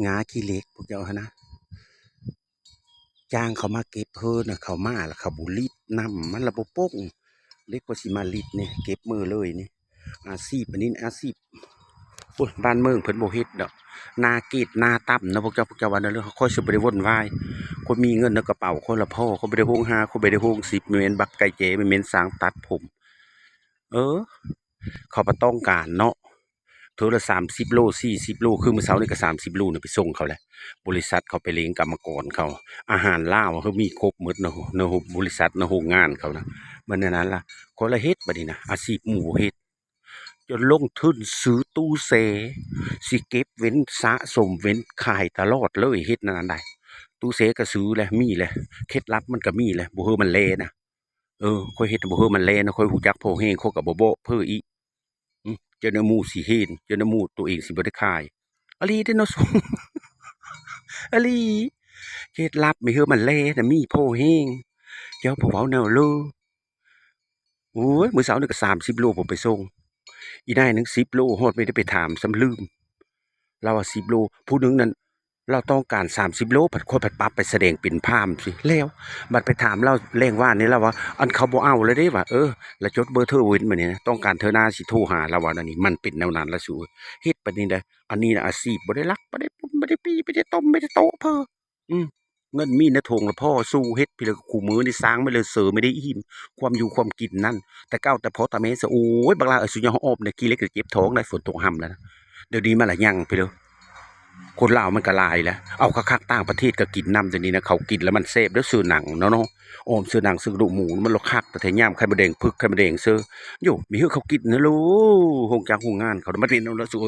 งาขี้เหล็กพวกเจ้าหนนะจ้างเขามาเก็บเพิ่นน่ะเขามาแล้วเขาบ่รีดนำมันละบ่โป่งเล็กกว่าสิมารีดนี่เก็บมือเลยนี่อาชีพอันนี้อาชีพโอ้ยบ้านเมืองเพิ่นบ่เฮ็ดดอกนาเกตนาต่ำนะพวกเจ้าว่านั่นเด้อค่อยสิบ่ได้วนวายคนมีเงินในกระเป๋าคนละพ่อคนบ่ได้โฮง5คนบ่ได้โฮง10บ่แม่นบักไก่เจบ่แม่นสร้างตัดผมเออเขาบ่ต้องการเนาะ เทื่อละ30 โล40 โลคือมื้อเช้านี่ก็30 โลน่ะไปส่งเขาแหละบริษัทเขาไปเลี้ยงกรรมกรเขาอาหารลาวเขามีครบหมดเนาะบริษัทเนาะโรงงานเขานะมันนั้นล่ะคนละเฮ็ดบัดนี้นะอาชีพหมู่เฮ็ดจนลงทุนซื้อตู้เซสิเก็บเว้นสะสมเว้นขายตลอดเลยเฮ็ดนั่นนั้นได้ตู้เซก็ซื้อแหละมีแหละเคล็ดลับมันก็มีแหละบ่เฮือมันแลนะข้อยเฮ็ดบ่เฮือมันแลนะข้อยรู้จักพอแฮงข้อยก็บ่โบ้เพ้ออีก เจ้าหน้าหมู่สิเห็นเจ้าหน้าหมู่ตัวเองสิบ่ได้ขายอะลีเด้อเนาะอะลีเคล็ดลับไม่เฮือมันแลน่ะมีโพแรงเจ้าบ่เว้าแนวเลยโอ้ยมื้อเช้านี่ก็30 โลผมไปส่งอีนายหนึ่ง10 โลฮอดไม่ได้ไปถามซ้ำลืมเราว่า10 โลผู้หนึ่งนั้นเราต้องการ30 โลผัดคนผัดปรับไปแสดงเป็นพราหมณ์สิแล้วบัดไปถามเราแรงว่านี่เราว่าอันเขาบ่เอาเลยเด้ว่าแล้วจดเบอร์เธอไว้บัดนี้นะต้องการเธอหน้าสิโทรหาเราว่าอันนี้มันเป็นแนวนั้นล่ะสูเฮ็ดบัดนี้ได้อันนี้น่ะอาชีพบ่ได้ลักบ่ได้ปุ้มบ่ได้ปี้บ่ได้ต้มบ่ได้โต๊ะเพ้ออืมเงินมีในถุงละพ่อสู้เฮ็ดพี่ละคู่มือนี่สร้างไม่เลยเสอไม่ได้อิ่มความอยู่ความกินนั่นแต่เก้าแต่พอตาแม่ซะโอ้ยบักลาสุญญาอ้อมเนี่ยขี้เล็กก็เจ็บท้องได้ฝนตกห่ำแล้วนะเดี๋ยวนี้มันละยังพี่เด้อ คนลาวมันก็หลายแหล้วเอาคักๆต่างประเทศก็กินนำจังนี้นะเขากินแล้วมันแซ่บเด้อซื้อหนังเนาะอ้อมซื้อหนังซื้อกระดูกหมูมันรสคักแต่แท้ยามไข่มดแดงพึกไข่มดแดงซื้อโยมีให้เขากินนะลูกโฮงจักโฮงงานเขามาเรียนเอาแล้วสู้